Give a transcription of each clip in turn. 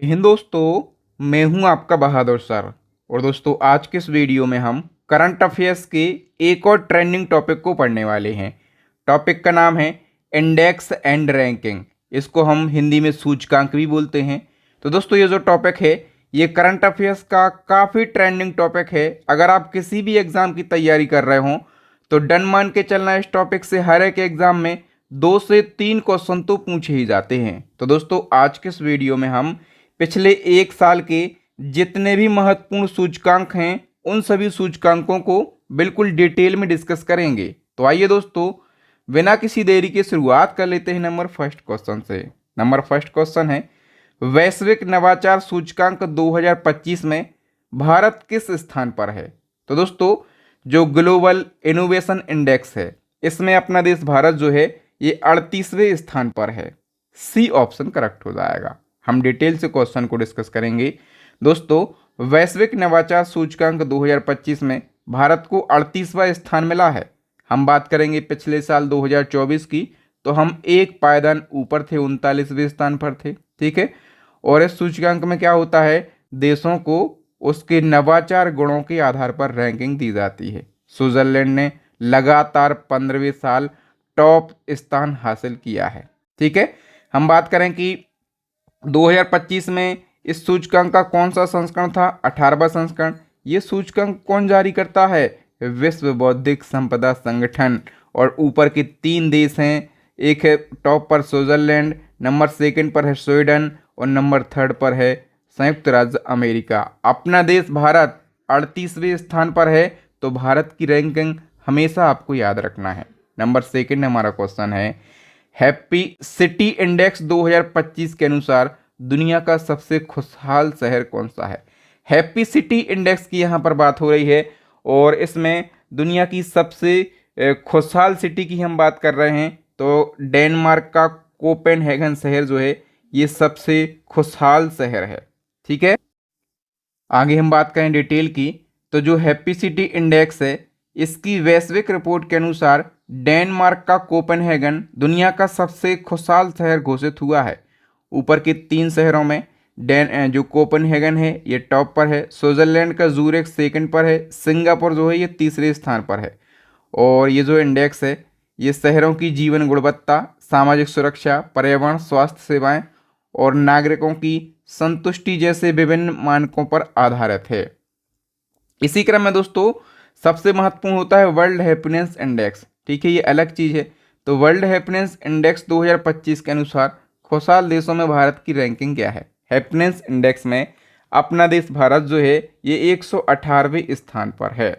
हिंद दोस्तों, मैं हूं आपका बहादुर सर। और दोस्तों, आज के इस वीडियो में हम करंट अफेयर्स के एक और ट्रेंडिंग टॉपिक को पढ़ने वाले हैं। टॉपिक का नाम है इंडेक्स एंड रैंकिंग। इसको हम हिंदी में सूचकांक भी बोलते हैं। तो दोस्तों, ये जो टॉपिक है ये करंट अफेयर्स का काफ़ी ट्रेंडिंग टॉपिक है। अगर आप किसी भी एग्ज़ाम की तैयारी कर रहे हो तो डन मान के चलना, इस टॉपिक से हर एक एग्ज़ाम में 2 से 3 क्वेश्चन तो पूछे ही जाते हैं। तो दोस्तों, आज के इस वीडियो में हम पिछले एक साल के जितने भी महत्वपूर्ण सूचकांक हैं उन सभी सूचकांकों को बिल्कुल डिटेल में डिस्कस करेंगे। तो आइए दोस्तों, बिना किसी देरी के शुरुआत कर लेते हैं नंबर फर्स्ट क्वेश्चन से। नंबर फर्स्ट क्वेश्चन है, वैश्विक नवाचार सूचकांक 2025 में भारत किस स्थान पर है? तो दोस्तों, जो ग्लोबल इनोवेशन इंडेक्स है इसमें अपना देश भारत जो है ये 38वें स्थान पर है। सी ऑप्शन करेक्ट हो जाएगा। हम डिटेल से क्वेश्चन को डिस्कस करेंगे। दोस्तों, वैश्विक नवाचार सूचकांक 2025 में भारत को 38वां स्थान मिला है। हम बात करेंगे पिछले साल 2024 की, तो हम एक पायदान ऊपर थे, 39वें स्थान पर थे। ठीक है। और इस सूचकांक में क्या होता है, देशों को उसके नवाचार गुणों के आधार पर रैंकिंग दी जाती है। स्विट्जरलैंड ने लगातार 15वें साल टॉप स्थान हासिल किया है। ठीक है। हम बात करें कि 2025 में इस सूचकांक का कौन सा संस्करण था? 18वां संस्करण। ये सूचकांक कौन जारी करता है? विश्व बौद्धिक संपदा संगठन। और ऊपर के 3 देश हैं, एक है टॉप पर स्विट्जरलैंड, नंबर सेकंड पर है स्वीडन और नंबर थर्ड पर है संयुक्त राज्य अमेरिका। अपना देश भारत 38वें स्थान पर है। तो भारत की रैंकिंग हमेशा आपको याद रखना है। नंबर सेकंड हमारा क्वेश्चन है, हैप्पी सिटी इंडेक्स 2025 के अनुसार दुनिया का सबसे खुशहाल शहर कौन सा है? हैप्पी सिटी इंडेक्स की यहाँ पर बात हो रही है और इसमें दुनिया की सबसे खुशहाल सिटी की हम बात कर रहे हैं। तो डेनमार्क का कोपेनहेगन शहर जो है ये सबसे खुशहाल शहर है। ठीक है। आगे हम बात करें डिटेल की, तो जो हैप्पी सिटी इंडेक्स है इसकी वैश्विक रिपोर्ट के अनुसार डेनमार्क का कोपेनहेगन दुनिया का सबसे खुशहाल शहर घोषित हुआ है। ऊपर के 3 शहरों में जो कोपेनहेगन है ये टॉप पर है, स्विट्जरलैंड का ज़ूरिख सेकंड पर है, सिंगापुर जो है ये तीसरे स्थान पर है। और ये जो इंडेक्स है ये शहरों की जीवन गुणवत्ता, सामाजिक सुरक्षा, पर्यावरण, स्वास्थ्य सेवाएं और नागरिकों की संतुष्टि जैसे विभिन्न मानकों पर आधारित है। इसी क्रम में दोस्तों, सबसे महत्वपूर्ण होता है वर्ल्ड हैप्पीनेस इंडेक्स। ठीक है, ये अलग चीज़ है। तो वर्ल्ड हैप्पीनेस इंडेक्स 2025 के अनुसार खुशहाल देशों में भारत की रैंकिंग क्या है? हैप्पीनेस इंडेक्स में अपना देश भारत जो है ये 118वें स्थान पर है।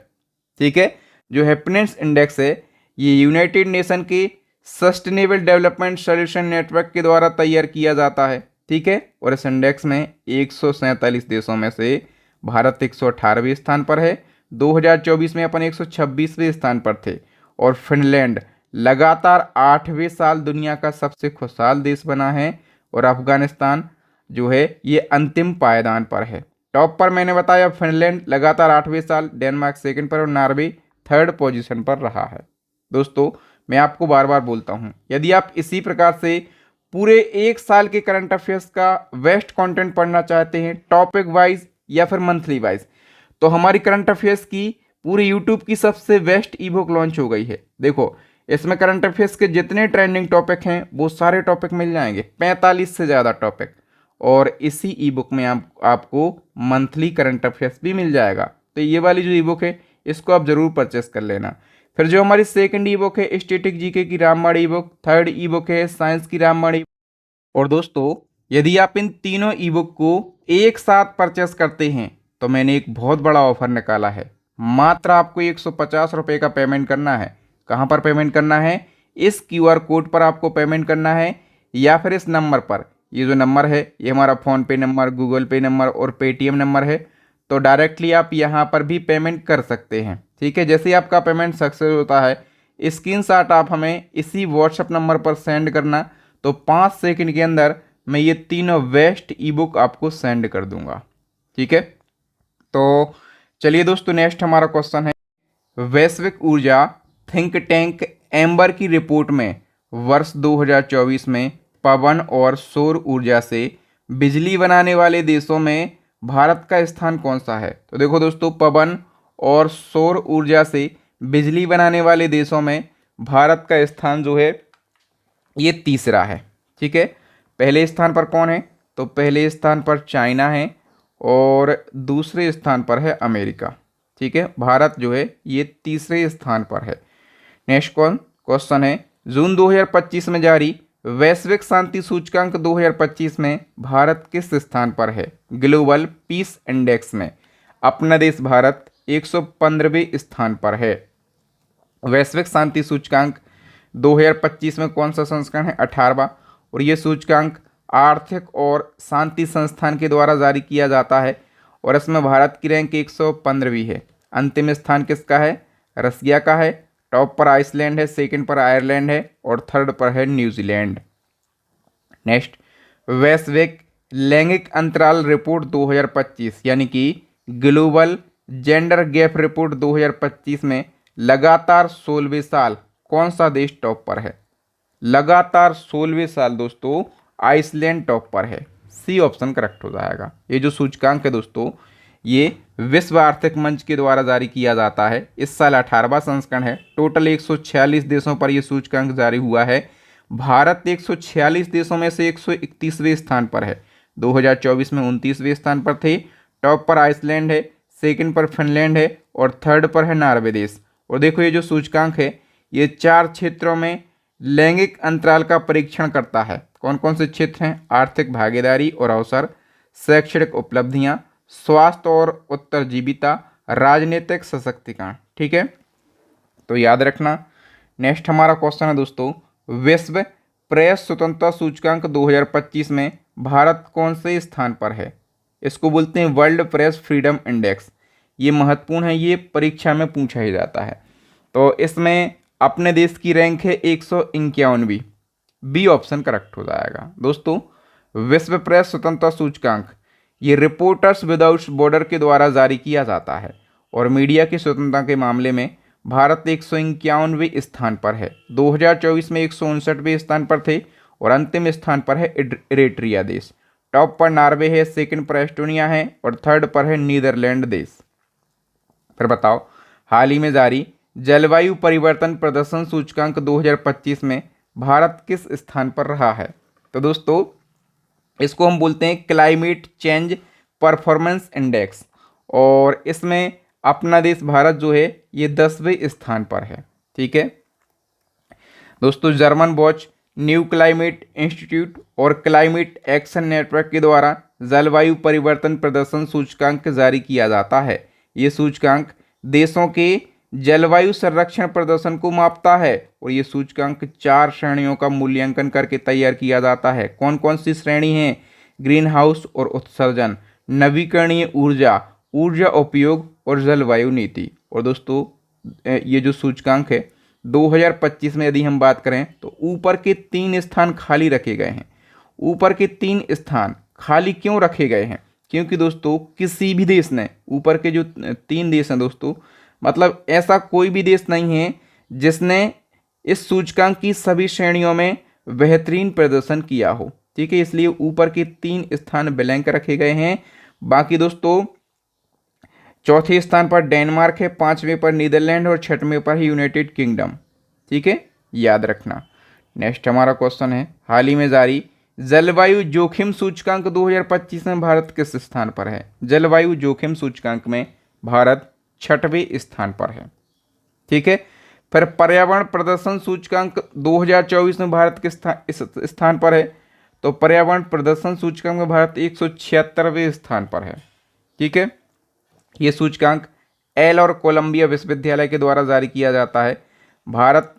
ठीक है। जो हैप्पीनेस इंडेक्स है ये यूनाइटेड नेशन के सस्टेनेबल डेवलपमेंट सॉल्यूशन नेटवर्क के द्वारा तैयार किया जाता है। ठीक है। और इस इंडेक्स में 147 देशों में से भारत 118वें स्थान पर है। 2024 में अपन 126वें स्थान पर थे। और फिनलैंड लगातार 8वें साल दुनिया का सबसे खुशहाल देश बना है। और अफगानिस्तान जो है ये अंतिम पायदान पर है। टॉप पर मैंने बताया फिनलैंड लगातार 8वें साल, डेनमार्क सेकंड पर और नॉर्वे थर्ड पोजीशन पर रहा है। दोस्तों, मैं आपको बार बार बोलता हूँ, यदि आप इसी प्रकार से पूरे एक साल के करंट अफेयर्स का बेस्ट कंटेंट पढ़ना चाहते हैं टॉपिक वाइज या फिर मंथली वाइज, तो हमारी करंट अफेयर्स की पूरी यूट्यूब की सबसे बेस्ट ई बुक लॉन्च हो गई है। देखो, इसमें करंट अफेयर्स के जितने ट्रेंडिंग टॉपिक हैं वो सारे टॉपिक मिल जाएंगे, 45 से ज़्यादा टॉपिक। और इसी ई बुक में आपको मंथली करंट अफेयर्स भी मिल जाएगा। तो ये वाली जो ई बुक है इसको आप ज़रूर परचेस कर लेना। फिर जो हमारी सेकंड ई बुक है स्टैटिक जीके की रामबाण ई बुक, थर्ड ई बुक है साइंस की रामबाण ई। और दोस्तों, यदि आप इन तीनों ई बुक को एक साथ परचेस करते हैं तो मैंने एक बहुत बड़ा ऑफर निकाला है। मात्र आपको 150 रुपये का पेमेंट करना है। कहाँ पर पेमेंट करना है? इस क्यूआर कोड पर आपको पेमेंट करना है या फिर इस नंबर पर। ये जो नंबर है ये हमारा फ़ोनपे नंबर, गूगल पे नंबर और पेटीएम नंबर है। तो डायरेक्टली आप यहाँ पर भी पेमेंट कर सकते हैं। ठीक है। जैसे ही आपका पेमेंट सक्सेस होता है स्क्रीनशॉट आप हमें इसी व्हाट्सएप नंबर पर सेंड करना। तो 5 सेकंड के अंदर मैं ये तीनों बेस्ट ई बुक आपको सेंड कर दूंगा। ठीक है। तो चलिए दोस्तों, नेक्स्ट हमारा क्वेश्चन है, वैश्विक ऊर्जा थिंक टैंक एम्बर की रिपोर्ट में वर्ष 2024 में पवन और सौर ऊर्जा से बिजली बनाने वाले देशों में भारत का स्थान कौन सा है? तो देखो दोस्तों, पवन और सौर ऊर्जा से बिजली बनाने वाले देशों में भारत का स्थान जो है ये तीसरा है। ठीक है, पहले स्थान पर कौन है? तो पहले स्थान पर चाइना है और दूसरे स्थान पर है अमेरिका। ठीक है, भारत जो है ये तीसरे स्थान पर है। नेक्स्ट क्वेश्चन है, जून 2025 में जारी वैश्विक शांति सूचकांक 2025 में भारत किस स्थान पर है? ग्लोबल पीस इंडेक्स में अपना देश भारत 115वें स्थान पर है। वैश्विक शांति सूचकांक 2025 में कौन सा संस्करण है? 18वां। और ये सूचकांक आर्थिक और शांति संस्थान के द्वारा जारी किया जाता है और इसमें भारत की रैंक 115वीं है। अंतिम स्थान किसका है? रसिया का है। टॉप पर आइसलैंड है, सेकंड पर आयरलैंड है और थर्ड पर है न्यूजीलैंड। नेक्स्ट, वैश्विक लैंगिक अंतराल रिपोर्ट 2025 यानी कि ग्लोबल जेंडर गैप रिपोर्ट 2025 में लगातार 16वें साल कौन सा देश टॉप पर है? लगातार 16वें साल दोस्तों आइसलैंड टॉप पर है। सी ऑप्शन करेक्ट हो जाएगा। ये जो सूचकांक है दोस्तों ये विश्व आर्थिक मंच के द्वारा जारी किया जाता है। इस साल 18वां संस्करण है। टोटल 146 देशों पर यह सूचकांक जारी हुआ है। भारत 146 देशों में से 131वें स्थान पर है। 2024 में 29वें स्थान पर थे। टॉप पर आइसलैंड है, सेकंड पर फिनलैंड है और थर्ड पर है नॉर्वे देश। और देखो ये जो सूचकांक है ये 4 क्षेत्रों में लैंगिक अंतराल का परीक्षण करता है। कौन कौन से क्षेत्र हैं? आर्थिक भागीदारी और अवसर, शैक्षणिक उपलब्धियां, स्वास्थ्य और उत्तरजीविता, राजनीतिक सशक्तिकरण। ठीक है, तो याद रखना। नेक्स्ट हमारा क्वेश्चन है दोस्तों, विश्व प्रेस स्वतंत्रता सूचकांक 2025 में भारत कौन से स्थान पर है? इसको बोलते हैं वर्ल्ड प्रेस फ्रीडम इंडेक्स। ये महत्वपूर्ण है, ये परीक्षा में पूछा ही जाता है। तो इसमें अपने देश की रैंक है 151वीं। बी ऑप्शन करेक्ट हो जाएगा। दोस्तों, विश्व प्रेस स्वतंत्रता सूचकांक ये रिपोर्टर्स विदाउट बॉर्डर के द्वारा जारी किया जाता है और मीडिया की स्वतंत्रता के मामले में भारत 151वें स्थान पर है। 2024 में 159वें स्थान पर थे और अंतिम स्थान पर है इरेट्रिया देश। टॉप पर नॉर्वे है, सेकंड पर एस्टोनिया है और थर्ड पर है नीदरलैंड देश। फिर बताओ, हाल ही में जारी जलवायु परिवर्तन प्रदर्शन सूचकांक 2025 में भारत किस स्थान पर रहा है? तो दोस्तों इसको हम बोलते हैं क्लाइमेट चेंज परफॉर्मेंस इंडेक्स और इसमें अपना देश भारत जो है ये 10वें स्थान पर है। ठीक है दोस्तों, German watch, new climate institute और क्लाइमेट एक्शन नेटवर्क के द्वारा जलवायु परिवर्तन प्रदर्शन सूचकांक जारी किया जाता है। ये सूचकांक देशों के जलवायु संरक्षण प्रदर्शन को मापता है और ये सूचकांक 4 श्रेणियों का मूल्यांकन करके तैयार किया जाता है। कौन कौन सी श्रेणी हैं? ग्रीन हाउस और उत्सर्जन, नवीकरणीय ऊर्जा, ऊर्जा उपयोग और जलवायु नीति। और दोस्तों ये जो सूचकांक है 2025 में यदि हम बात करें तो ऊपर के 3 स्थान खाली रखे गए हैं। ऊपर के 3 स्थान खाली क्यों रखे गए हैं? क्योंकि दोस्तों किसी भी देश ने, ऊपर के जो 3 देश हैं दोस्तों, मतलब ऐसा कोई भी देश नहीं है जिसने इस सूचकांक की सभी श्रेणियों में बेहतरीन प्रदर्शन किया हो। ठीक है, इसलिए ऊपर के 3 स्थान ब्लैंक रखे गए हैं। बाकी दोस्तों चौथे स्थान पर डेनमार्क है, 5वें पर नीदरलैंड और 6वें पर है यूनाइटेड किंगडम। ठीक है, याद रखना। नेक्स्ट हमारा क्वेश्चन है, हाल ही में जारी जलवायु जोखिम सूचकांक 2025 में भारत किस स्थान पर है? जलवायु जोखिम सूचकांक में भारत 6वें स्थान पर है। ठीक है, फिर पर्यावरण प्रदर्शन सूचकांक 2024 में भारत किस स्थान पर है? तो पर्यावरण प्रदर्शन सूचकांक में भारत 176वें स्थान पर है। ठीक है, ये सूचकांक एल और कोलंबिया विश्वविद्यालय के द्वारा जारी किया जाता है। भारत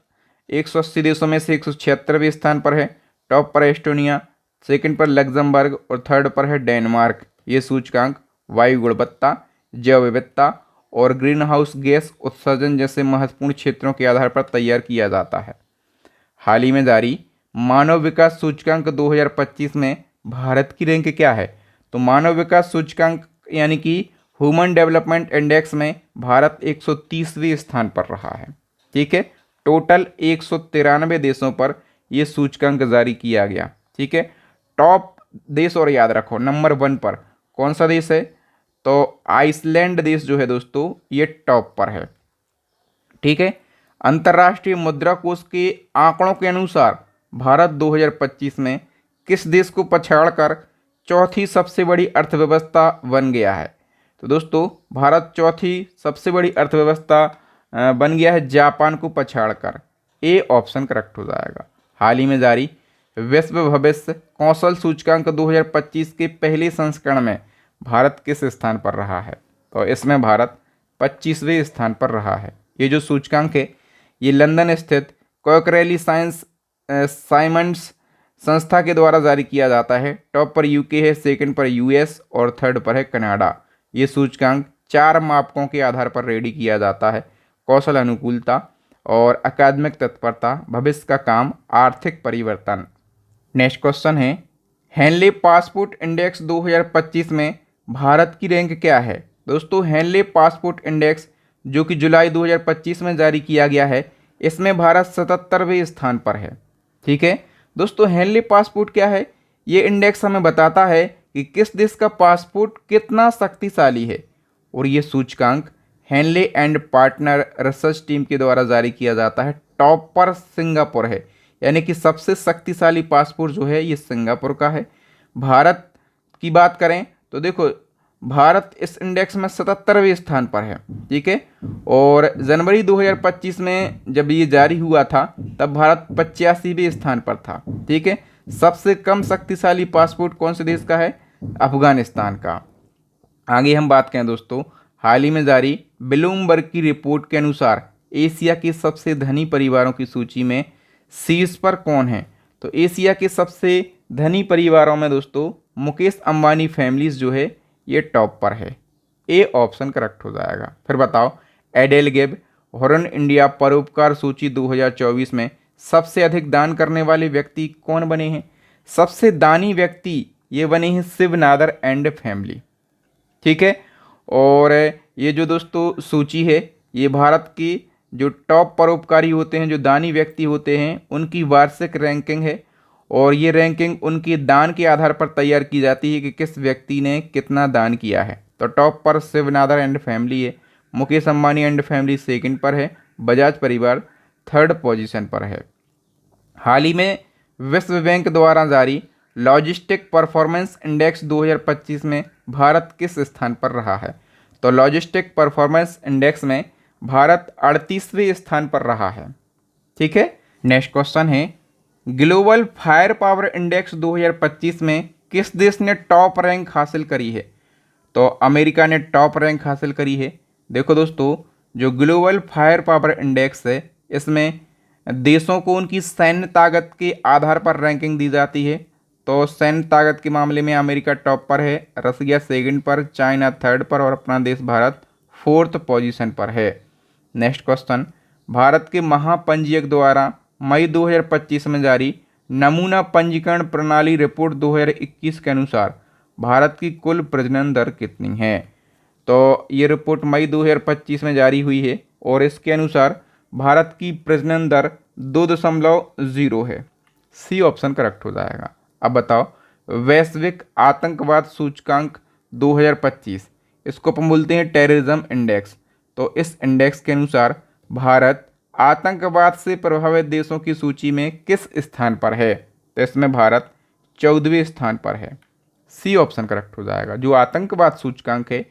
180 देशों में से 176वें स्थान पर है। टॉप पर एस्टोनिया, सेकंड पर लग्जमबर्ग और थर्ड पर है डेनमार्क। ये सूचकांक वायु गुणवत्ता, जैव विविधता और ग्रीन हाउस गैस उत्सर्जन जैसे महत्वपूर्ण क्षेत्रों के आधार पर तैयार किया जाता है। हाल ही में जारी मानव विकास सूचकांक 2025 में भारत की रैंक क्या है? तो मानव विकास सूचकांक यानी कि ह्यूमन डेवलपमेंट इंडेक्स में भारत 130वें स्थान पर रहा है। ठीक है, टोटल 193 देशों पर यह सूचकांक जारी किया गया। ठीक है, टॉप देश और याद रखो, नंबर 1 पर कौन सा देश है, तो आइसलैंड देश जो है दोस्तों ये टॉप पर है। ठीक है। अंतर्राष्ट्रीय मुद्रा कोष के आंकड़ों के अनुसार भारत 2025 में किस देश को पछाड़कर चौथी सबसे बड़ी अर्थव्यवस्था बन गया है? तो दोस्तों भारत चौथी सबसे बड़ी अर्थव्यवस्था बन गया है जापान को पछाड़कर। ए ऑप्शन करेक्ट हो जाएगा। हाल ही में जारी विश्व भविष्य कौशल सूचकांक 2025 के पहले संस्करण में भारत किस स्थान पर रहा है? तो इसमें भारत 25वें स्थान पर रहा है। ये जो सूचकांक है ये लंदन स्थित कोकरेली साइमंड्स संस्था के द्वारा जारी किया जाता है। टॉप पर यूके है, सेकंड पर यूएस और थर्ड पर है कनाडा। ये सूचकांक 4 मापकों के आधार पर रेडी किया जाता है: कौशल अनुकूलता और अकादमिक तत्परता, भविष्य का काम, आर्थिक परिवर्तन। नेक्स्ट क्वेश्चन है, हेनले पासपोर्ट इंडेक्स 2025 में भारत की रैंक क्या है? दोस्तों हेनले पासपोर्ट इंडेक्स जो कि जुलाई 2025 में जारी किया गया है, इसमें भारत 77वें स्थान पर है। ठीक है दोस्तों, हेनले पासपोर्ट क्या है? ये इंडेक्स हमें बताता है कि किस देश का पासपोर्ट कितना शक्तिशाली है, और ये सूचकांक Henley and partner research team के द्वारा जारी किया जाता है। टॉप पर सिंगापुर है, यानी कि सबसे शक्तिशाली पासपोर्ट जो है ये सिंगापुर का है। भारत की बात करें तो देखो भारत इस इंडेक्स में 77वें स्थान पर है। ठीक है, और जनवरी 2025 में जब ये जारी हुआ था तब भारत 85वें स्थान पर था। ठीक है, सबसे कम शक्तिशाली पासपोर्ट कौन से देश का है? अफगानिस्तान का। आगे हम बात करें दोस्तों, हाल ही में जारी ब्लूमबर्ग की रिपोर्ट के अनुसार एशिया के सबसे धनी परिवारों की सूची में शीर्ष पर कौन है? तो एशिया के सबसे धनी परिवारों में दोस्तों मुकेश अंबानी फैमिलीज जो है ये टॉप पर है। ए ऑप्शन करेक्ट हो जाएगा। फिर बताओ, एडेल गेब हॉर्न इंडिया परोपकार सूची 2024 में सबसे अधिक दान करने वाले व्यक्ति कौन बने हैं? सबसे दानी व्यक्ति ये बने हैं शिव नादर एंड फैमिली। ठीक है, और ये जो दोस्तों सूची है ये भारत की जो टॉप परोपकारी होते हैं, जो दानी व्यक्ति होते हैं, उनकी वार्षिक रैंकिंग है, और ये रैंकिंग उनके दान के आधार पर तैयार की जाती है कि किस व्यक्ति ने कितना दान किया है। तो टॉप पर शिव नादर एंड फैमिली है, Mukesh Ambani and family second पर है, बजाज परिवार थर्ड पोजीशन पर है। हाल ही में विश्व बैंक द्वारा जारी लॉजिस्टिक परफॉर्मेंस इंडेक्स 2025 में भारत किस स्थान पर रहा है? तो लॉजिस्टिक परफॉर्मेंस इंडेक्स में भारत 38वें स्थान पर रहा है। ठीक है, नेक्स्ट क्वेश्चन है, ग्लोबल फायर पावर इंडेक्स 2025 में किस देश ने टॉप रैंक हासिल करी है? तो अमेरिका ने टॉप रैंक हासिल करी है। देखो दोस्तों, जो ग्लोबल फायर पावर इंडेक्स है इसमें देशों को उनकी सैन्य ताकत के आधार पर रैंकिंग दी जाती है। तो सैन्य ताकत के मामले में अमेरिका टॉप पर है, रसिया सेकंड पर, चाइना थर्ड पर और अपना देश भारत फोर्थ पोजीशन पर है। नेक्स्ट क्वेश्चन, भारत के महापंजीयक द्वारा मई 2025 में जारी नमूना पंजीकरण प्रणाली रिपोर्ट 2021 के अनुसार भारत की कुल प्रजनन दर कितनी है? तो ये रिपोर्ट मई 2025 में जारी हुई है और इसके अनुसार भारत की प्रजनन दर 2.0 है। सी ऑप्शन करेक्ट हो जाएगा। अब बताओ, वैश्विक आतंकवाद सूचकांक 2025, इसको अपन बोलते हैं टेररिज्म इंडेक्स। तो इस इंडेक्स के अनुसार भारत आतंकवाद से प्रभावित देशों की सूची में किस स्थान पर है? तो इसमें भारत 14वें स्थान पर है। सी ऑप्शन करेक्ट हो जाएगा। जो आतंकवाद सूचकांक है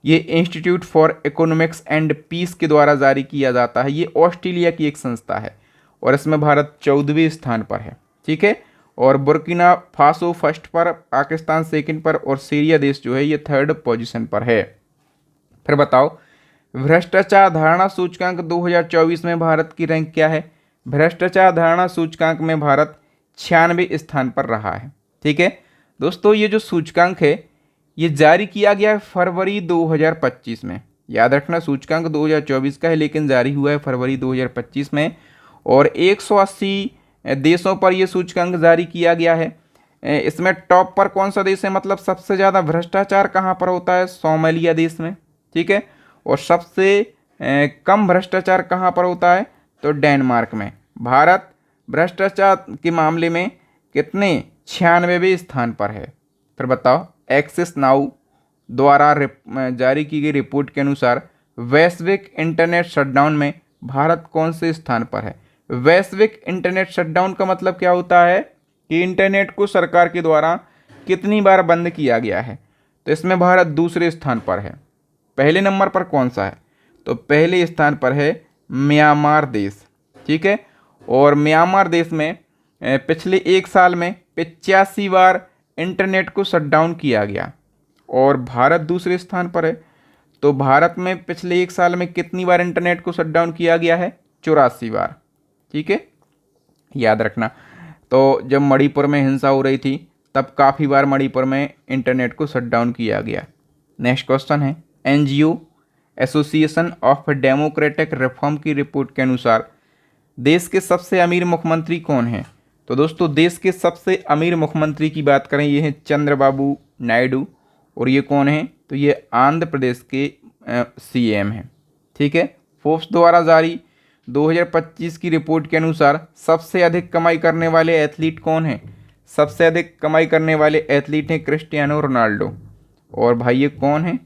ये institute for economics and peace के द्वारा जारी किया जाता है। ये ऑस्ट्रेलिया की एक संस्था है और इसमें भारत 14वें स्थान पर है। ठीक है, और बुर्किना फासो फर्स्ट पर, पाकिस्तान सेकंड पर और सीरिया देश जो है ये थर्ड पोजीशन पर है। फिर बताओ, भ्रष्टाचार धारणा सूचकांक 2024 में भारत की रैंक क्या है? भ्रष्टाचार धारणा सूचकांक में भारत 96वें स्थान पर रहा है। ठीक है दोस्तों, ये जो सूचकांक है ये जारी किया गया है फरवरी 2025 में। याद रखना, सूचकांक 2024 का है लेकिन जारी हुआ है फरवरी 2025 में, और 180 देशों पर यह सूचकांक जारी किया गया है। इसमें टॉप पर कौन सा देश है, मतलब सबसे ज़्यादा भ्रष्टाचार कहाँ पर होता है? सोमालिया देश में। ठीक है, और सबसे कम भ्रष्टाचार कहाँ पर होता है? तो डेनमार्क में। भारत भ्रष्टाचार के मामले में कितने 96वें स्थान पर है। फिर बताओ, एक्सिस नाउ द्वारा जारी की गई रिपोर्ट के अनुसार वैश्विक इंटरनेट शटडाउन में भारत कौन से स्थान पर है। वैश्विक इंटरनेट शटडाउन का मतलब क्या होता है कि इंटरनेट को सरकार के द्वारा कितनी बार बंद किया गया है। तो इसमें भारत दूसरे स्थान पर है। पहले नंबर पर कौन सा है, तो पहले स्थान पर है म्यांमार देश। ठीक है, और म्यांमार देश में पिछले एक साल में 85 बार इंटरनेट को शटडाउन किया गया और भारत दूसरे स्थान पर है। तो भारत में पिछले एक साल में कितनी बार इंटरनेट को शटडाउन किया गया है, 84 बार। ठीक है, याद रखना। तो जब मणिपुर में हिंसा हो रही थी तब काफ़ी बार मणिपुर में इंटरनेट को शटडाउन किया गया। नेक्स्ट क्वेश्चन है, NGO association of democratic reform की रिपोर्ट के अनुसार देश के सबसे अमीर मुख्यमंत्री कौन हैं। तो दोस्तों, देश के सबसे अमीर मुख्यमंत्री की बात करें, ये हैं चंद्रबाबू नायडू। और ये कौन है, तो ये आंध्र प्रदेश के सीएम हैं। ठीक है, फोर्ब्स द्वारा जारी 2025 की रिपोर्ट के अनुसार सबसे अधिक कमाई करने वाले एथलीट कौन हैं। सबसे अधिक कमाई करने वाले एथलीट हैं क्रिस्टियानो रोनाल्डो। और भाई ये कौन है,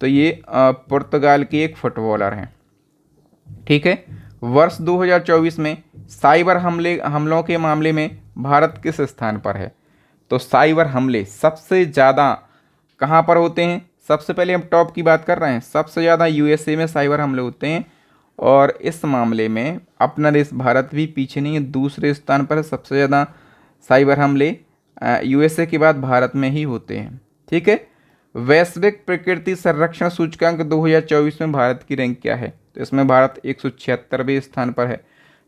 तो ये पुर्तगाल के एक फुटबॉलर हैं। ठीक है, वर्ष 2024 में साइबर हमलों के मामले में भारत किस स्थान पर है। तो साइबर हमले सबसे ज़्यादा कहाँ पर होते हैं, सबसे पहले हम टॉप की बात कर रहे हैं, सबसे ज़्यादा यूएसए में साइबर हमले होते हैं। और इस मामले में अपना देश भारत भी पीछे नहीं है, दूसरे स्थान पर है। सबसे ज़्यादा साइबर हमले यूएसए के बाद भारत में ही होते हैं। ठीक है, वैश्विक प्रकृति संरक्षण सूचकांक 2024 में भारत की रैंक क्या है। तो इसमें भारत 176वें स्थान पर है,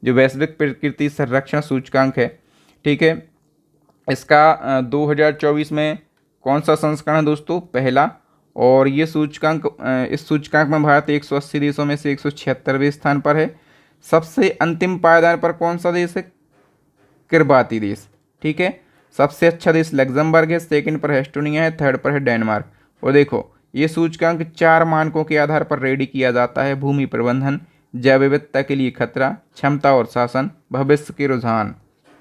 जो वैश्विक प्रकृति संरक्षण सूचकांक है। ठीक है, इसका 2024 में कौन सा संस्करण है दोस्तों, पहला। और ये सूचकांक, इस सूचकांक में भारत 180 देशों में से 176वें स्थान पर है। सबसे अंतिम पायदान पर कौन सा देश है, किरबाती देश। ठीक है, सबसे अच्छा देश लग्जमबर्ग है, सेकंड पर एस्टोनिया है, थर्ड पर है डेनमार्क। और देखो, ये सूचकांक 4 मानकों के आधार पर रेडी किया जाता है: भूमि प्रबंधन, जैव विविधता के लिए खतरा, क्षमता और शासन, भविष्य के रुझान।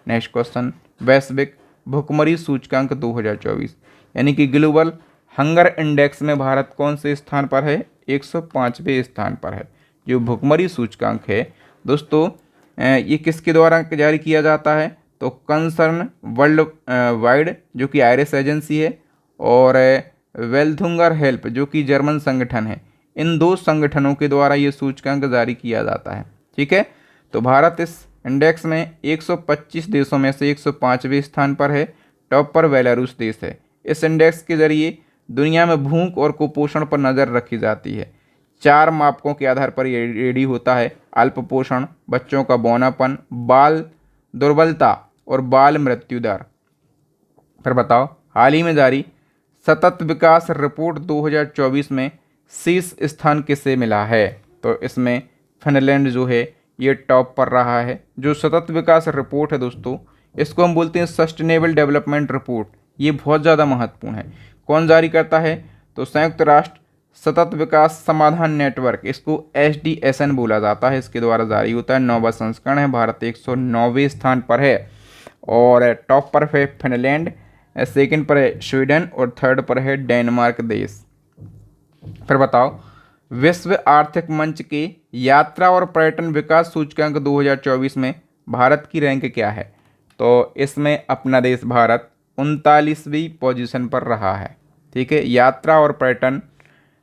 नेक्स्ट क्वेश्चन, वैश्विक भुखमरी सूचकांक 2024 यानी कि ग्लोबल हंगर इंडेक्स में भारत कौन से स्थान पर है, 105वें स्थान पर है। जो भुखमरी सूचकांक है दोस्तों, ये किसके द्वारा जारी किया जाता है, तो कंसर्न वर्ल्ड वाइड जो कि आयरिश एजेंसी है, और वेल्थुंगर हेल्प जो कि जर्मन संगठन है। इन 2 संगठनों के द्वारा ये सूचकांक जारी किया जाता है। ठीक है, तो भारत इस इंडेक्स में 125 देशों में से 105वें स्थान पर है। टॉप पर बेलारूस देश है। इस इंडेक्स के जरिए दुनिया में भूख और कुपोषण पर नज़र रखी जाती है। 4 मापकों के आधार पर ये रेडी होता है: अल्प पोषण, बच्चों का बौनापन, बाल दुर्बलता और बाल मृत्यु दर। फिर बताओ, हाल ही में जारी सतत विकास रिपोर्ट 2024 में शीर्ष स्थान किसे मिला है। तो इसमें फिनलैंड जो है ये टॉप पर रहा है। जो सतत विकास रिपोर्ट है दोस्तों, इसको हम बोलते हैं सस्टेनेबल डेवलपमेंट रिपोर्ट। ये बहुत ज़्यादा महत्वपूर्ण है। कौन जारी करता है, तो संयुक्त राष्ट्र सतत विकास समाधान नेटवर्क, इसको SDSN बोला जाता है, इसके द्वारा जारी होता है। 9वां संस्करण है। भारत 109वें स्थान पर है। और टॉप पर है फिनलैंड, सेकंड पर है स्वीडन और थर्ड पर है डेनमार्क देश। फिर बताओ, विश्व आर्थिक मंच के यात्रा और पर्यटन विकास सूचकांक 2024 में भारत की रैंक क्या है। तो इसमें अपना देश भारत 39वीं पोजीशन पर रहा है। ठीक है, यात्रा और पर्यटन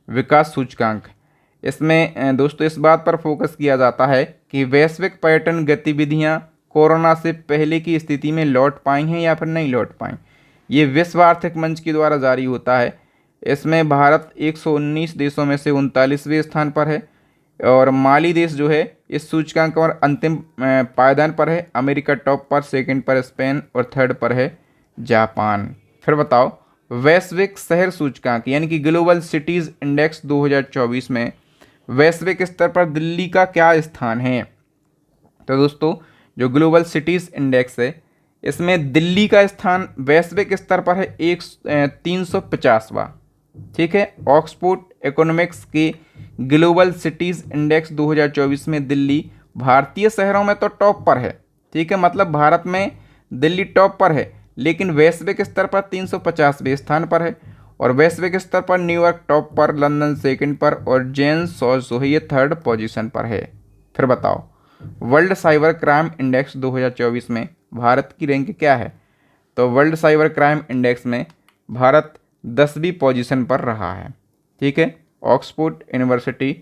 विकास सूचकांक। इसमें दोस्तों इस बात पर फोकस किया जाता है कि वैश्विक पर्यटन गतिविधियां कोरोना से पहले की स्थिति में लौट पाई हैं या फिर नहीं लौट पाई। ये विश्व आर्थिक मंच के द्वारा जारी होता है। इसमें भारत 119 देशों में से 39वें स्थान पर है। और माली देश जो है इस सूचकांक पर अंतिम पायदान पर है। अमेरिका टॉप पर, सेकंड पर स्पेन और थर्ड पर है जापान। फिर बताओ, वैश्विक शहर सूचकांक यानी कि ग्लोबल सिटीज़ इंडेक्स 2024 में वैश्विक स्तर पर दिल्ली का क्या स्थान है। तो दोस्तों जो ग्लोबल सिटीज़ इंडेक्स है इसमें दिल्ली का स्थान वैश्विक स्तर पर है 350वां। ठीक है, ऑक्सफोर्ड इकोनॉमिक्स के ग्लोबल सिटीज़ इंडेक्स 2024 में दिल्ली भारतीय शहरों में तो टॉप पर है। ठीक है, मतलब भारत में दिल्ली टॉप पर है, लेकिन वैश्विक स्तर पर 350वें स्थान पर है। और वैश्विक स्तर पर न्यूयॉर्क टॉप पर, लंदन सेकंड पर और जेन्स जो है ये थर्ड पोजीशन पर है। फिर बताओ वर्ल्ड साइबर क्राइम इंडेक्स 2024 में भारत की रैंक क्या है? तो वर्ल्ड साइबर क्राइम इंडेक्स में भारत 10वीं पोजीशन पर रहा है। ठीक है, ऑक्सफोर्ड यूनिवर्सिटी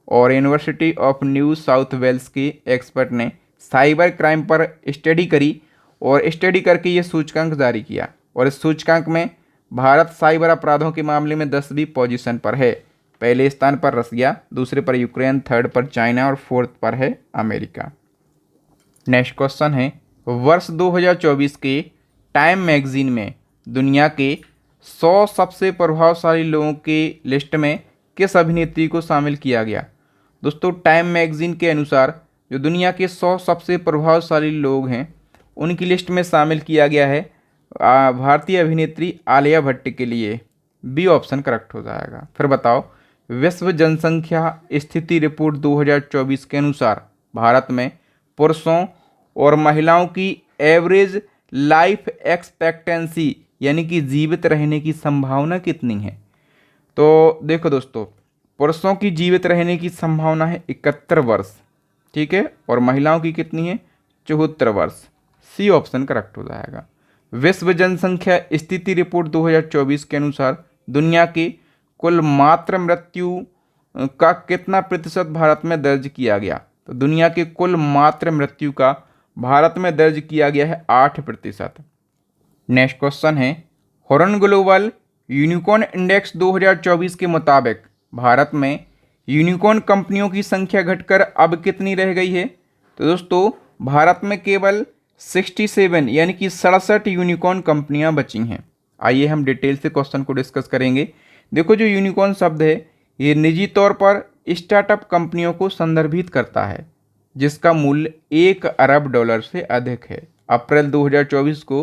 और university of New South Wales के एक्सपर्ट ने साइबर क्राइम पर स्टडी करी और स्टडी करके ये सूचकांक जारी किया। और इस सूचकांक में भारत साइबर अपराधों के मामले में 10वीं पोजीशन पर है। पहले स्थान पर रसिया, दूसरे पर यूक्रेन, थर्ड पर चाइना और फोर्थ पर है अमेरिका। नेक्स्ट क्वेश्चन है, वर्ष 2024 के टाइम मैगजीन में दुनिया के 100 सबसे प्रभावशाली लोगों की लिस्ट में किस अभिनेत्री को शामिल किया गया? दोस्तों टाइम मैगजीन के अनुसार जो दुनिया के 100 सबसे प्रभावशाली लोग हैं उनकी लिस्ट में शामिल किया गया है भारतीय अभिनेत्री आलिया भट्ट के लिए। बी ऑप्शन करेक्ट हो जाएगा। फिर बताओ विश्व जनसंख्या स्थिति रिपोर्ट 2024 के अनुसार भारत में पुरुषों और महिलाओं की एवरेज लाइफ एक्सपेक्टेंसी यानी कि जीवित रहने की संभावना कितनी है? तो देखो दोस्तों, पुरुषों की जीवित रहने की संभावना है 71 वर्ष। ठीक है, और महिलाओं की कितनी है? 74 वर्ष। सी ऑप्शन करेक्ट हो जाएगा। विश्व जनसंख्या स्थिति रिपोर्ट 2024 के अनुसार दुनिया की कुल मातृ मृत्यु का कितना प्रतिशत भारत में दर्ज किया गया? तो दुनिया के कुल मातृ मृत्यु का भारत में दर्ज किया गया है 8%। नेक्स्ट क्वेश्चन है, हॉर्न ग्लोबल यूनिकॉर्न इंडेक्स 2024 के मुताबिक भारत में यूनिकॉर्न कंपनियों की संख्या घटकर अब कितनी रह गई है? तो दोस्तों भारत में केवल 67 यानी कि 67 यूनिकॉर्न कंपनियां बची हैं। आइए हम डिटेल से क्वेश्चन को डिस्कस करेंगे। देखो जो यूनिकॉर्न शब्द है ये निजी तौर पर स्टार्टअप कंपनियों को संदर्भित करता है जिसका मूल्य $1 अरब से अधिक है। अप्रैल 2024 को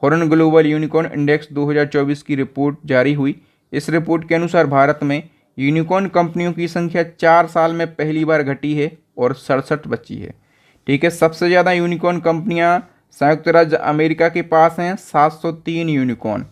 हॉर्न ग्लोबल यूनिकॉर्न इंडेक्स 2024 की रिपोर्ट जारी हुई। इस रिपोर्ट के अनुसार भारत में यूनिकॉर्न कंपनियों की संख्या 4 साल में पहली बार घटी है और 67 बची है। ठीक है, सबसे ज़्यादा यूनिकॉर्न कंपनियां संयुक्त राज्य अमेरिका के पास हैं 703 यूनिकॉर्न,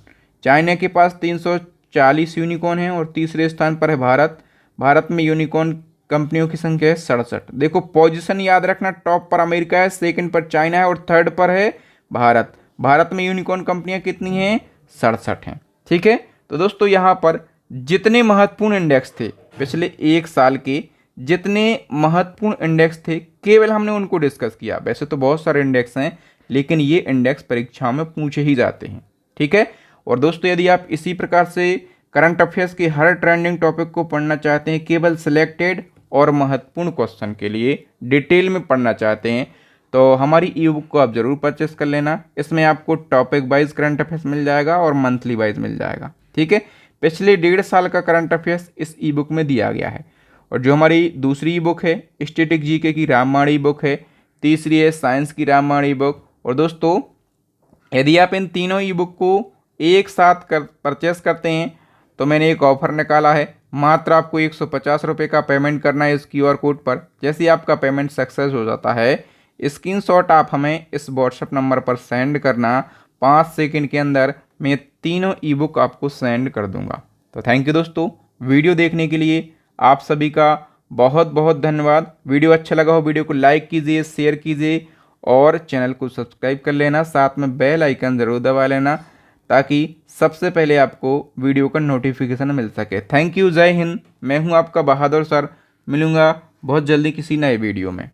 चाइना के पास 340 यूनिकॉर्न हैं और तीसरे स्थान पर है भारत। भारत में यूनिकॉर्न कंपनियों की संख्या है 67। देखो पोजीशन याद रखना, टॉप पर अमेरिका है, सेकंड पर चाइना है और थर्ड पर है भारत। भारत में यूनिकॉर्न कंपनियां कितनी हैं? 67 हैं। ठीक है, तो दोस्तों यहाँ पर जितने महत्वपूर्ण इंडेक्स थे पिछले एक साल के, जितने महत्वपूर्ण इंडेक्स थे केवल हमने उनको डिस्कस किया। वैसे तो बहुत सारे इंडेक्स हैं लेकिन ये इंडेक्स परीक्षाओं में पूछे ही जाते हैं। ठीक है, और दोस्तों यदि आप इसी प्रकार से करंट अफेयर्स के हर ट्रेंडिंग टॉपिक को पढ़ना चाहते हैं, केवल सिलेक्टेड और महत्वपूर्ण क्वेश्चन के लिए डिटेल में पढ़ना चाहते हैं, तो हमारी ई बुक को आप ज़रूर परचेस कर लेना। इसमें आपको टॉपिक वाइज करंट अफेयर्स मिल जाएगा और मंथली वाइज मिल जाएगा। ठीक है, पिछले 1.5 साल का करंट अफेयर्स इस ई बुक में दिया गया है। और जो हमारी दूसरी ई बुक है स्टैटिक जीके की रामबाण ई बुक है, तीसरी है साइंस की रामबाण ई बुक। और दोस्तों यदि आप इन तीनों ई बुक को एक साथ परचेस करते हैं तो मैंने एक ऑफ़र निकाला है। मात्र आपको 150 रुपये का पेमेंट करना है इस QR कोड पर। जैसे ही आपका पेमेंट सक्सेस हो जाता है स्क्रीनशॉट आप हमें इस व्हाट्सएप नंबर पर सेंड करना। 5 सेकंड के अंदर मैं तीनों ई बुक आपको सेंड कर दूंगा। तो थैंक यू दोस्तों, वीडियो देखने के लिए आप सभी का बहुत बहुत धन्यवाद। वीडियो अच्छा लगा हो वीडियो को लाइक कीजिए, शेयर कीजिए और चैनल को सब्सक्राइब कर लेना। साथ में बेल आइकन ज़रूर दबा लेना ताकि सबसे पहले आपको वीडियो का नोटिफिकेशन मिल सके। थैंक यू, जय हिंद। मैं हूं आपका बहादुर सर। मिलूंगा बहुत जल्दी किसी नए वीडियो में।